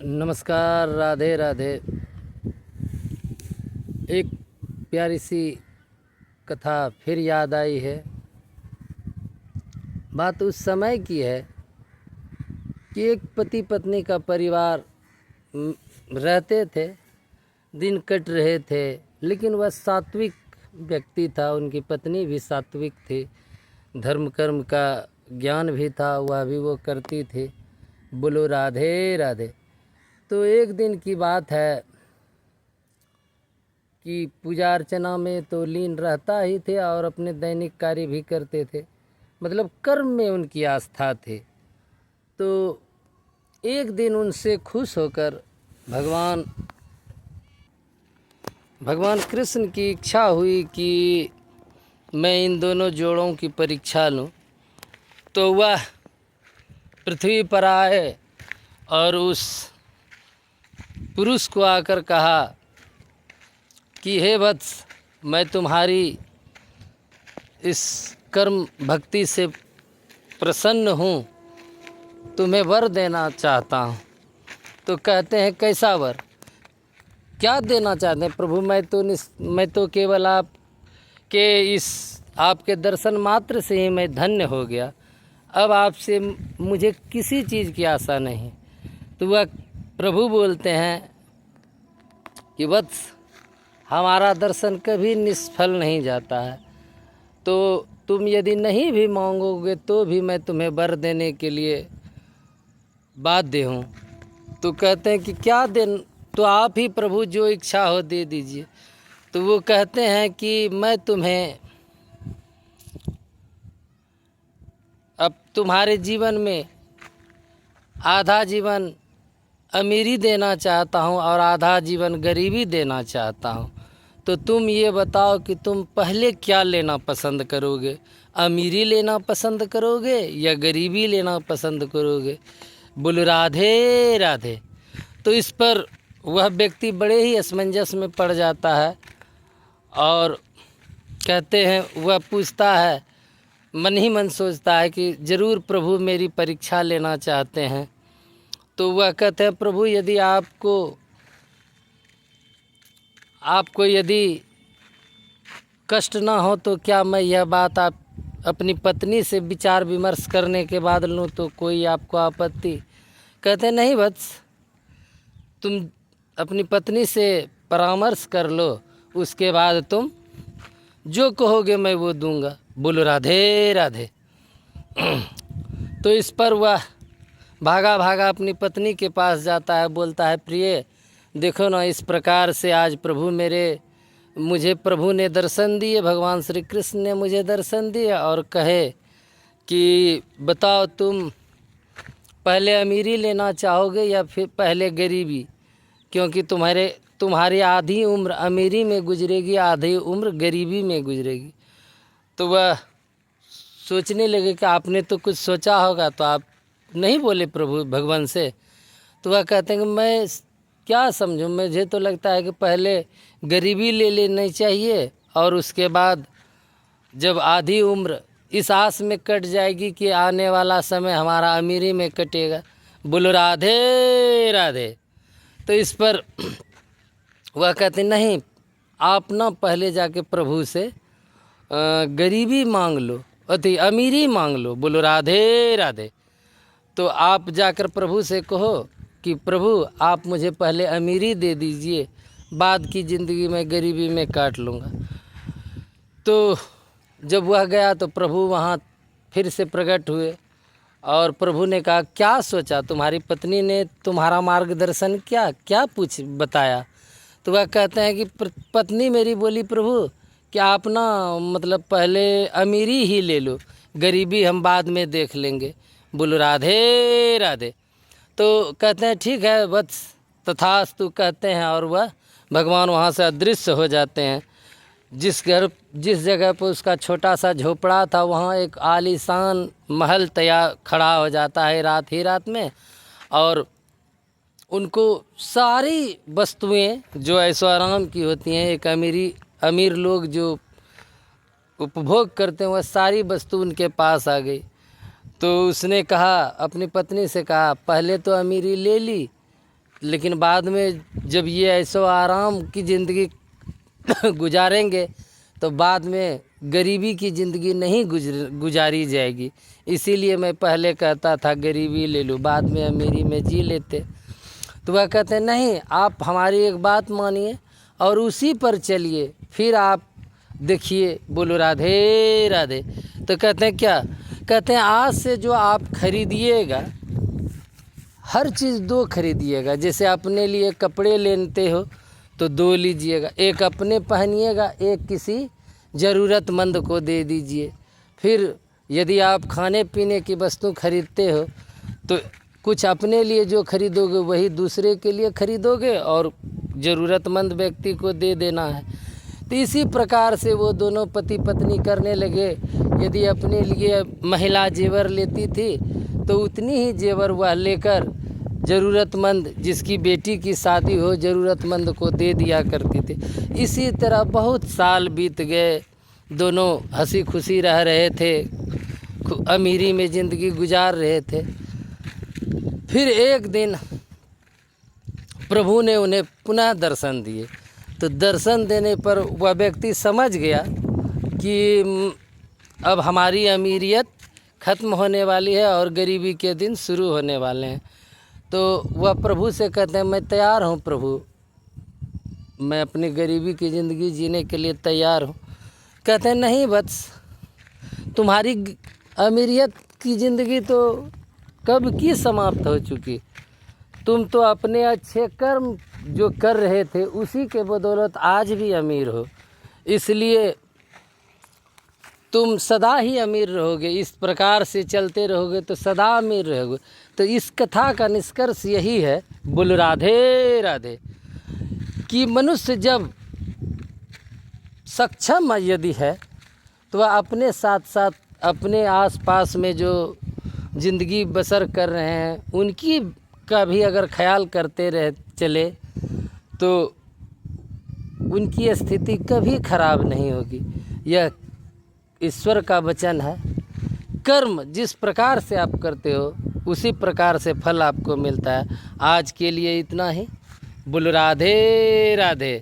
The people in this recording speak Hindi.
नमस्कार, राधे राधे। एक प्यारी सी कथा फिर याद आई है। बात उस समय की है कि एक पति पत्नी का परिवार रहते थे, दिन कट रहे थे, लेकिन वह सात्विक व्यक्ति था। उनकी पत्नी भी सात्विक थी, धर्म कर्म का ज्ञान भी था, वह भी वो करती थी। बोलो राधे राधे। तो एक दिन की बात है कि पूजा अर्चना में तो लीन रहता ही थे और अपने दैनिक कार्य भी करते थे, मतलब कर्म में उनकी आस्था थी। तो एक दिन उनसे खुश होकर भगवान कृष्ण की इच्छा हुई कि मैं इन दोनों जोड़ों की परीक्षा लूं। तो वह पृथ्वी पर आए और उस पुरुष को आकर कहा कि हे वत्स, मैं तुम्हारी इस कर्म भक्ति से प्रसन्न हूँ, तुम्हें वर देना चाहता हूँ। तो कहते हैं कैसा वर, क्या देना चाहते हैं प्रभु? मैं तो केवल आपके इस आपके दर्शन मात्र से ही मैं धन्य हो गया। अब आपसे मुझे किसी चीज़ की आशा नहीं। तो वह प्रभु बोलते हैं कि वत्स, हमारा दर्शन कभी निष्फल नहीं जाता है, तो तुम यदि नहीं भी मांगोगे तो भी मैं तुम्हें वर देने के लिए बाध्य हूँ। तो कहते हैं कि क्या देन, तो आप ही प्रभु जो इच्छा हो दे दीजिए। तो वो कहते हैं कि मैं तुम्हें अब तुम्हारे जीवन में आधा जीवन अमीरी देना चाहता हूँ और आधा जीवन गरीबी देना चाहता हूँ। तो तुम ये बताओ कि तुम पहले क्या लेना पसंद करोगे, अमीरी लेना पसंद करोगे या गरीबी लेना पसंद करोगे? बोलो राधे राधे। तो इस पर वह व्यक्ति बड़े ही असमंजस में पड़ जाता है और कहते हैं, वह पूछता है, मन ही मन सोचता है कि ज़रूर प्रभु मेरी परीक्षा लेना चाहते हैं। तो वह कहते हैं, प्रभु यदि आपको यदि कष्ट ना हो तो क्या मैं यह बात आप अपनी पत्नी से विचार विमर्श करने के बाद लूँ तो कोई आपको आपत्ति? कहते हैं, नहीं वत्स, तुम अपनी पत्नी से परामर्श कर लो, उसके बाद तुम जो कहोगे मैं वो दूंगा। बोलो राधे राधे। तो इस पर वह भागा भागा अपनी पत्नी के पास जाता है, बोलता है, प्रिय देखो ना, इस प्रकार से आज मुझे प्रभु ने दर्शन दिए, भगवान श्री कृष्ण ने मुझे दर्शन दिए और कहे कि बताओ तुम पहले अमीरी लेना चाहोगे या फिर पहले गरीबी, क्योंकि तुम्हारी आधी उम्र अमीरी में गुजरेगी, आधी उम्र गरीबी में गुजरेगी। तो वह सोचने लगे कि आपने तो कुछ सोचा होगा, तो आप नहीं बोले प्रभु भगवान से? तो वह कहते हैं कि मैं क्या समझूं, मुझे तो लगता है कि पहले गरीबी ले लेनी चाहिए और उसके बाद जब आधी उम्र इस आस में कट जाएगी कि आने वाला समय हमारा अमीरी में कटेगा। बोलो राधे राधे। तो इस पर वह कहते नहीं, आप ना पहले जाके प्रभु से गरीबी मांग लो, अति अमीरी मांग लो। बोलो राधे राधे। तो आप जाकर प्रभु से कहो कि प्रभु आप मुझे पहले अमीरी दे दीजिए, बाद की ज़िंदगी में गरीबी में काट लूँगा। तो जब वह गया तो प्रभु वहाँ फिर से प्रकट हुए और प्रभु ने कहा, क्या सोचा, तुम्हारी पत्नी ने तुम्हारा मार्गदर्शन क्या बताया? तो वह कहते हैं कि पत्नी मेरी बोली, प्रभु कि आप ना मतलब पहले अमीरी ही ले लो, गरीबी हम बाद में देख लेंगे। बोलो राधे राधे। तो कहते हैं ठीक है वत्स, तथास्तु कहते हैं और वह भगवान वहाँ से अदृश्य हो जाते हैं। जिस जगह पर उसका छोटा सा झोपड़ा था, वहाँ एक आलीशान महल तैयार खड़ा हो जाता है रात ही रात में, और उनको सारी वस्तुएं जो ऐशोआराम की होती हैं, एक अमीर लोग जो उपभोग करते हैं, वह सारी वस्तु उनके पास आ गई। तो उसने कहा, अपनी पत्नी से कहा, पहले तो अमीरी ले ली, लेकिन बाद में जब ये ऐसो आराम की ज़िंदगी गुजारेंगे तो बाद में गरीबी की ज़िंदगी नहीं गुजारी जाएगी। इसीलिए मैं पहले कहता था गरीबी ले लो, बाद में अमीरी में जी लेते। तो वह कहते हैं नहीं, आप हमारी एक बात मानिए और उसी पर चलिए, फिर आप देखिए। बोलो राधे राधे। तो कहते हैं क्या? कहते हैं आज से जो आप खरीदिएगा, हर चीज़ 2 खरीदिएगा। जैसे अपने लिए कपड़े लेते हो तो 2 लीजिएगा, एक अपने पहनिएगा, एक किसी ज़रूरतमंद को दे दीजिए। फिर यदि आप खाने पीने की वस्तु खरीदते हो तो कुछ अपने लिए जो खरीदोगे वही दूसरे के लिए खरीदोगे और ज़रूरतमंद व्यक्ति को दे देना है। तो इसी प्रकार से वो दोनों पति पत्नी करने लगे। यदि अपने लिए महिला जेवर लेती थी तो उतनी ही जेवर वह लेकर ज़रूरतमंद, जिसकी बेटी की शादी हो, ज़रूरतमंद को दे दिया करती थी। इसी तरह बहुत साल बीत गए, दोनों हंसी खुशी रह रहे थे, अमीरी में ज़िंदगी गुजार रहे थे। फिर एक दिन प्रभु ने उन्हें पुनः दर्शन दिए। तो दर्शन देने पर वह व्यक्ति समझ गया कि अब हमारी अमीरियत ख़त्म होने वाली है और गरीबी के दिन शुरू होने वाले हैं। तो वह प्रभु से कहते हैं मैं तैयार हूँ प्रभु, मैं अपनी गरीबी की ज़िंदगी जीने के लिए तैयार हूँ। कहते हैं नहीं वत्स, तुम्हारी अमीरियत की ज़िंदगी तो कब की समाप्त हो चुकी। तुम तो अपने अच्छे कर्म जो कर रहे थे उसी के बदौलत आज भी अमीर हो, इसलिए तुम सदा ही अमीर रहोगे। इस प्रकार से चलते रहोगे तो सदा अमीर रहोगे। तो इस कथा का निष्कर्ष यही है, बोल राधे राधे, कि मनुष्य जब सक्षम यदि है तो वह अपने साथ साथ अपने आसपास में जो ज़िंदगी बसर कर रहे हैं उनकी का भी अगर ख्याल करते रह चले तो उनकी स्थिति कभी खराब नहीं होगी। यह ईश्वर का वचन है। कर्म जिस प्रकार से आप करते हो उसी प्रकार से फल आपको मिलता है। आज के लिए इतना ही। बोलो राधे राधे।